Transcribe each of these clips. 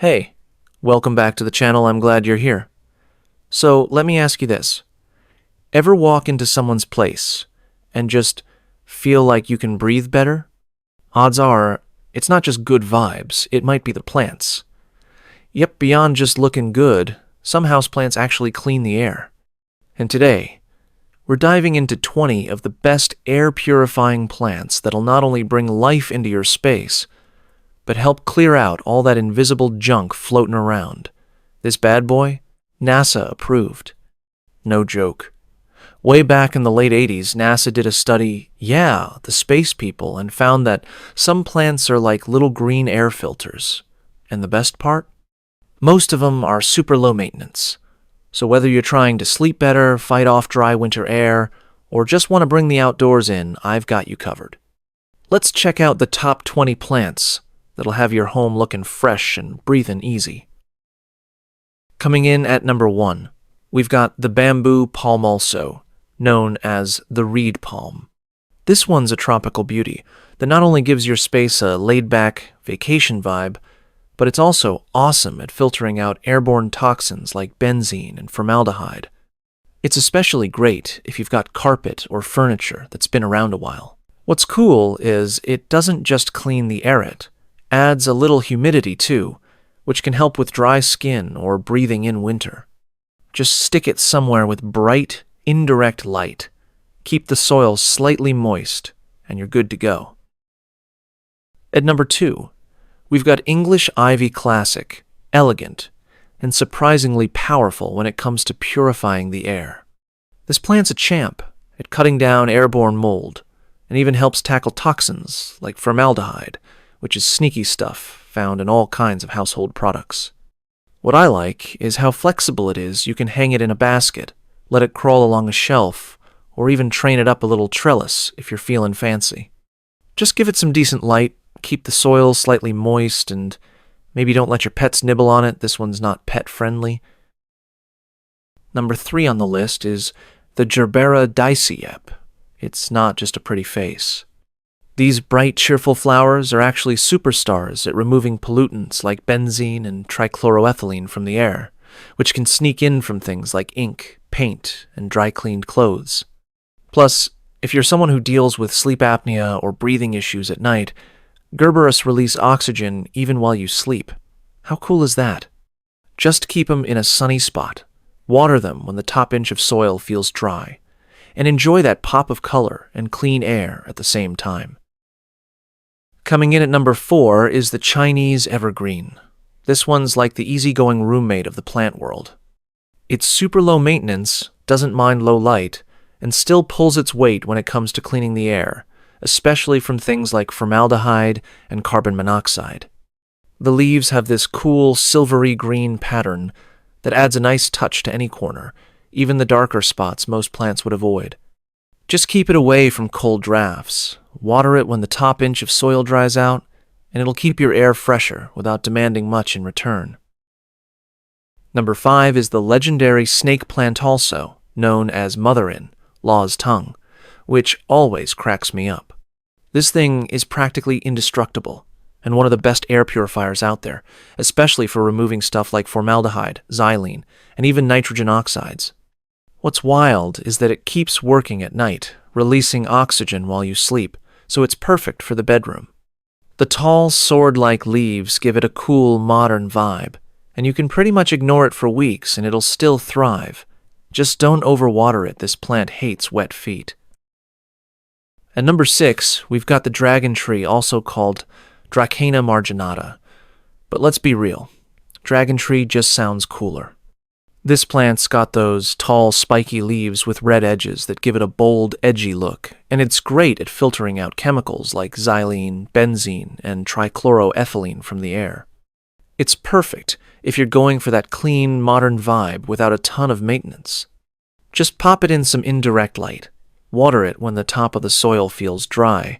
Hey, welcome back to the channel. I'm glad you're here. So let me ask you this. Ever walk into someone's place and just feel like you can breathe better? Odds are, it's not just good vibes, it might be the plants. Yep, beyond just looking good, some houseplants actually clean the air. And today, we're diving into 20 of the best air-purifying plants that'll not only bring life into your space, but help clear out all that invisible junk floating around. This bad boy? NASA approved. No joke. Way back in the late 80s, NASA did a study, the space people, and found that some plants are like little green air filters. And the best part? Most of them are super low maintenance. So whether you're trying to sleep better, fight off dry winter air, or just want to bring the outdoors in, I've got you covered. Let's check out the top 20 plants that'll have your home looking fresh and breathing easy. Coming in at number 1, we've got the bamboo palm, also known as the reed palm. This one's a tropical beauty that not only gives your space a laid-back vacation vibe, but it's also awesome at filtering out airborne toxins like benzene and formaldehyde. It's especially great if you've got carpet or furniture that's been around a while. What's cool is it doesn't just clean the air, it adds a little humidity too, which can help with dry skin or breathing in winter. Just stick it somewhere with bright, indirect light. Keep the soil slightly moist, and you're good to go. At number 2, we've got English Ivy Classic, elegant, and surprisingly powerful when it comes to purifying the air. This plant's a champ at cutting down airborne mold, and even helps tackle toxins like formaldehyde, which is sneaky stuff found in all kinds of household products. What I like is how flexible it is. You can hang it in a basket, let it crawl along a shelf, or even train it up a little trellis if you're feeling fancy. Just give it some decent light, keep the soil slightly moist, and maybe don't let your pets nibble on it. This one's not pet-friendly. Number 3 on the list is the Gerbera Daisy. It's not just a pretty face. These bright, cheerful flowers are actually superstars at removing pollutants like benzene and trichloroethylene from the air, which can sneak in from things like ink, paint, and dry-cleaned clothes. Plus, if you're someone who deals with sleep apnea or breathing issues at night, Gerberas release oxygen even while you sleep. How cool is that? Just keep them in a sunny spot. Water them when the top inch of soil feels dry, and enjoy that pop of color and clean air at the same time. Coming in at number 4 is the Chinese Evergreen. This one's like the easygoing roommate of the plant world. It's super low maintenance, doesn't mind low light, and still pulls its weight when it comes to cleaning the air, especially from things like formaldehyde and carbon monoxide. The leaves have this cool silvery green pattern that adds a nice touch to any corner, even the darker spots most plants would avoid. Just keep it away from cold drafts. Water it when the top inch of soil dries out, and it'll keep your air fresher without demanding much in return. Number 5 is the legendary snake plant, also known as mother-in, law's tongue, which always cracks me up. This thing is practically indestructible, and one of the best air purifiers out there, especially for removing stuff like formaldehyde, xylene, and even nitrogen oxides. What's wild is that it keeps working at night, releasing oxygen while you sleep, so it's perfect for the bedroom. The tall, sword-like leaves give it a cool, modern vibe, and you can pretty much ignore it for weeks and it'll still thrive. Just don't overwater it. This plant hates wet feet. At number 6, we've got the dragon tree, also called Dracana marginata. But let's be real, dragon tree just sounds cooler. This plant's got those tall, spiky leaves with red edges that give it a bold, edgy look, and it's great at filtering out chemicals like xylene, benzene, and trichloroethylene from the air. It's perfect if you're going for that clean, modern vibe without a ton of maintenance. Just pop it in some indirect light, water it when the top of the soil feels dry,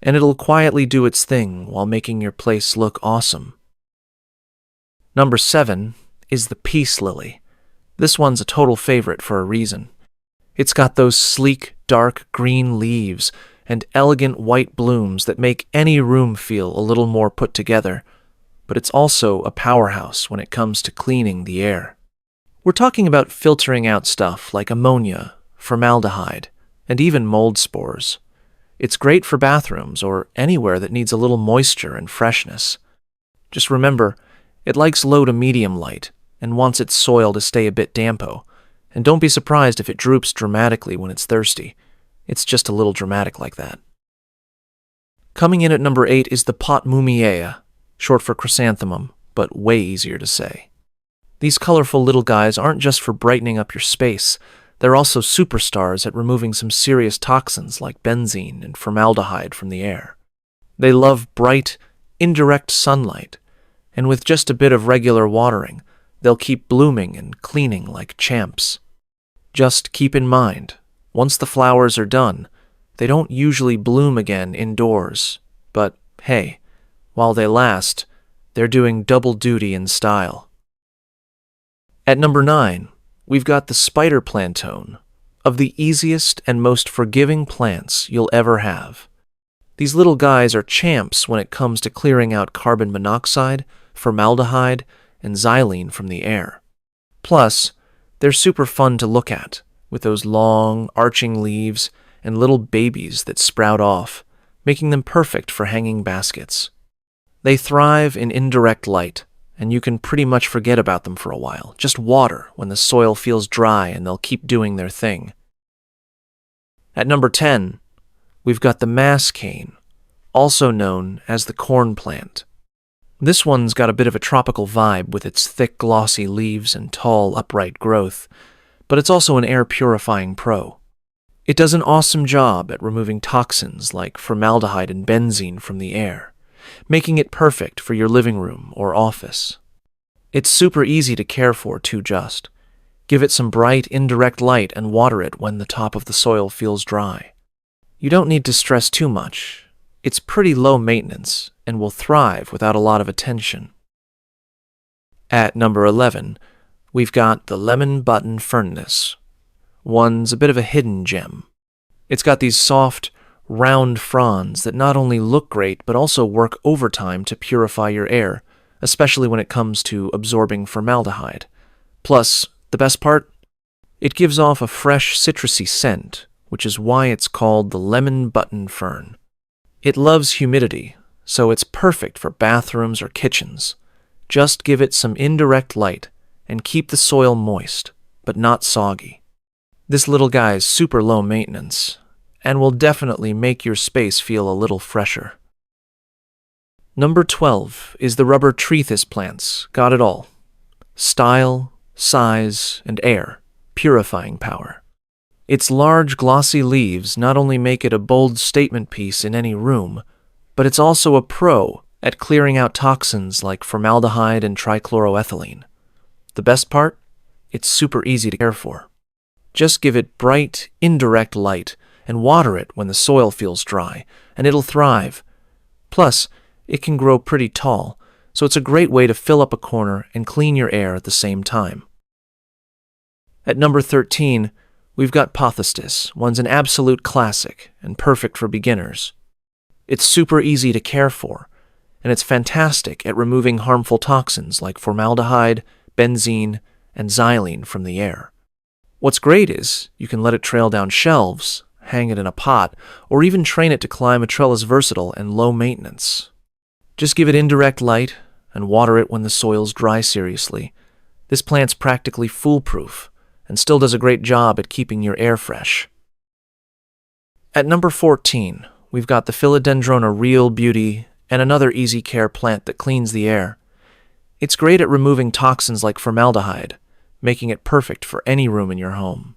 and it'll quietly do its thing while making your place look awesome. Number 7 is the peace lily. This one's a total favorite for a reason. It's got those sleek, dark green leaves and elegant white blooms that make any room feel a little more put together, but it's also a powerhouse when it comes to cleaning the air. We're talking about filtering out stuff like ammonia, formaldehyde, and even mold spores. It's great for bathrooms or anywhere that needs a little moisture and freshness. Just remember, it likes low to medium light and wants its soil to stay a bit dampo, and don't be surprised if it droops dramatically when it's thirsty. It's just a little dramatic like that. Coming in at number 8 is the pot mummiea, short for chrysanthemum, but way easier to say. These colorful little guys aren't just for brightening up your space, they're also superstars at removing some serious toxins like benzene and formaldehyde from the air. They love bright, indirect sunlight, and with just a bit of regular watering, they'll keep blooming and cleaning like champs. Just keep in mind, once the flowers are done, they don't usually bloom again indoors, but hey, while they last, they're doing double duty in style. At number 9, we've got the spider plantain, of the easiest and most forgiving plants you'll ever have. These little guys are champs when it comes to clearing out carbon monoxide, formaldehyde, and xylene from the air. Plus, they're super fun to look at, with those long, arching leaves and little babies that sprout off, making them perfect for hanging baskets. They thrive in indirect light, and you can pretty much forget about them for a while. Just water when the soil feels dry and they'll keep doing their thing. At number 10, we've got the mass cane, also known as the corn plant. This one's got a bit of a tropical vibe with its thick, glossy leaves and tall, upright growth, but it's also an air purifying pro. It does an awesome job at removing toxins like formaldehyde and benzene from the air, making it perfect for your living room or office. It's super easy to care for too just. Give it some bright, indirect light and water it when the top of the soil feels dry. You don't need to stress too much. It's pretty low maintenance and will thrive without a lot of attention. At number 11, we've got the lemon button fernness. One's a bit of a hidden gem. It's got these soft, round fronds that not only look great but also work overtime to purify your air, especially when it comes to absorbing formaldehyde. Plus, the best part? It gives off a fresh citrusy scent, which is why it's called the lemon button fern. It loves humidity, so it's perfect for bathrooms or kitchens. Just give it some indirect light and keep the soil moist, but not soggy. This little guy is super low maintenance and will definitely make your space feel a little fresher. Number 12 is the rubber trethys plants. Got it all. Style, size, and air, purifying power. Its large, glossy leaves not only make it a bold statement piece in any room, but it's also a pro at clearing out toxins like formaldehyde and trichloroethylene. The best part? It's super easy to care for. Just give it bright, indirect light and water it when the soil feels dry, and it'll thrive. Plus, it can grow pretty tall, so it's a great way to fill up a corner and clean your air at the same time. At number 13, we've got Pothos. One's an absolute classic and perfect for beginners. It's super easy to care for, and it's fantastic at removing harmful toxins like formaldehyde, benzene, and xylene from the air. What's great is you can let it trail down shelves, hang it in a pot, or even train it to climb a trellis versatile and low maintenance. Just give it indirect light and water it when the soil's dry seriously. This plant's practically foolproof and still does a great job at keeping your air fresh. At number 14, we've got the Philodendron, a real beauty, and another easy care plant that cleans the air. It's great at removing toxins like formaldehyde, making it perfect for any room in your home.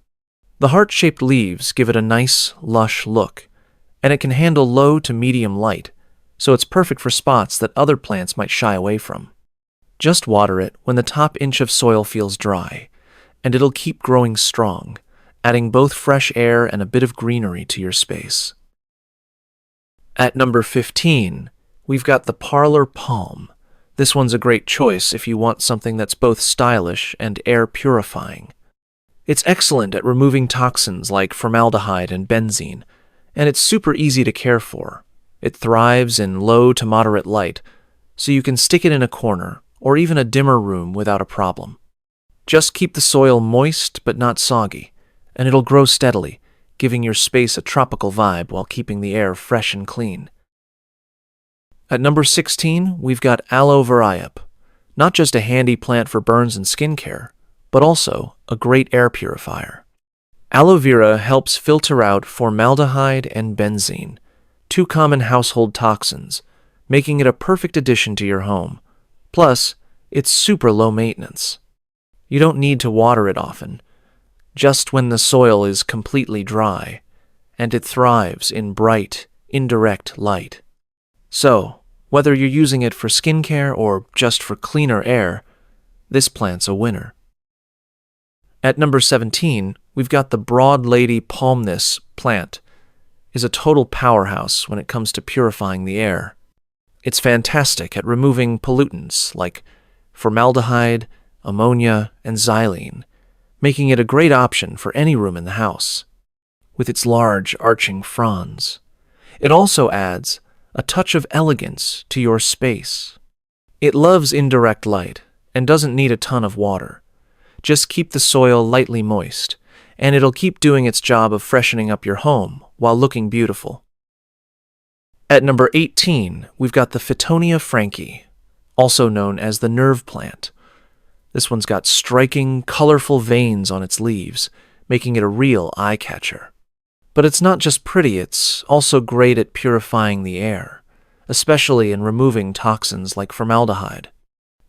The heart-shaped leaves give it a nice, lush look, and it can handle low to medium light, so it's perfect for spots that other plants might shy away from. Just water it when the top inch of soil feels dry, and it'll keep growing strong, adding both fresh air and a bit of greenery to your space. At number 15, we've got the Parlor Palm. This one's a great choice if you want something that's both stylish and air purifying. It's excellent at removing toxins like formaldehyde and benzene, and it's super easy to care for. It thrives in low to moderate light, so you can stick it in a corner or even a dimmer room without a problem. Just keep the soil moist but not soggy, and it'll grow steadily, giving your space a tropical vibe while keeping the air fresh and clean. At number 16, we've got Aloe Vera. Not just a handy plant for burns and skincare, but also a great air purifier. Aloe vera helps filter out formaldehyde and benzene, two common household toxins, making it a perfect addition to your home. Plus, it's super low maintenance. You don't need to water it often, just when the soil is completely dry, and it thrives in bright, indirect light. So, whether you're using it for skincare or just for cleaner air, this plant's a winner. At number 17, we've got the Broad Lady Palm. This plant is a total powerhouse when it comes to purifying the air. It's fantastic at removing pollutants like formaldehyde, ammonia, and xylene, making it a great option for any room in the house. With its large, arching fronds, it also adds a touch of elegance to your space. It loves indirect light and doesn't need a ton of water. Just keep the soil lightly moist, and it'll keep doing its job of freshening up your home while looking beautiful. At number 18, we've got the Fittonia Frankie, also known as the nerve plant. This one's got striking, colorful veins on its leaves, making it a real eye-catcher. But it's not just pretty, it's also great at purifying the air, especially in removing toxins like formaldehyde.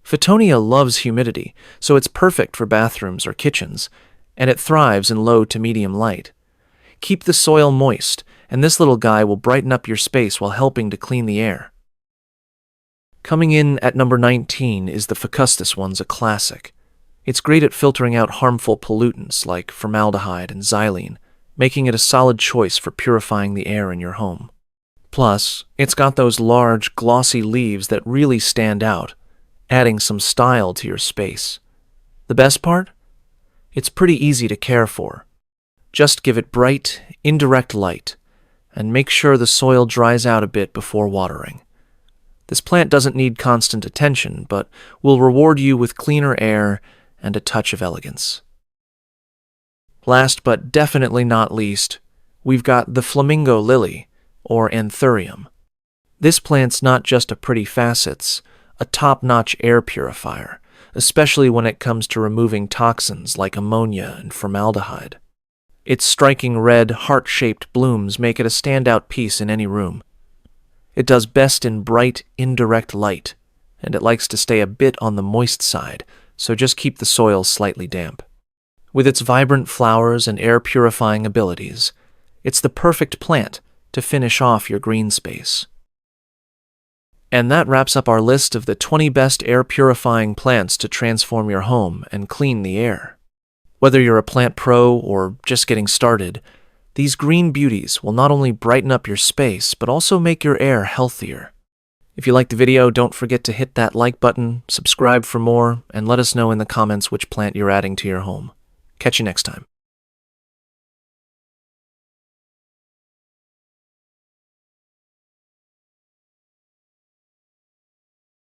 Fittonia loves humidity, so it's perfect for bathrooms or kitchens, and it thrives in low to medium light. Keep the soil moist, and this little guy will brighten up your space while helping to clean the air. Coming in at number 19 is the Ficus. This one's a classic. It's great at filtering out harmful pollutants like formaldehyde and xylene, making it a solid choice for purifying the air in your home. Plus, it's got those large, glossy leaves that really stand out, adding some style to your space. The best part? It's pretty easy to care for. Just give it bright, indirect light, and make sure the soil dries out a bit before watering. This plant doesn't need constant attention, but will reward you with cleaner air and a touch of elegance. Last but definitely not least, we've got the Flamingo Lily, or Anthurium. This plant's not just a pretty facet, it's a top-notch air purifier, especially when it comes to removing toxins like ammonia and formaldehyde. Its striking red, heart-shaped blooms make it a standout piece in any room. It does best in bright, indirect light, and it likes to stay a bit on the moist side, so just keep the soil slightly damp. With its vibrant flowers and air-purifying abilities, it's the perfect plant to finish off your green space. And that wraps up our list of the 20 best air-purifying plants to transform your home and clean the air. Whether you're a plant pro or just getting started, these green beauties will not only brighten up your space, but also make your air healthier. If you liked the video, don't forget to hit that like button, subscribe for more, and let us know in the comments which plant you're adding to your home. Catch you next time.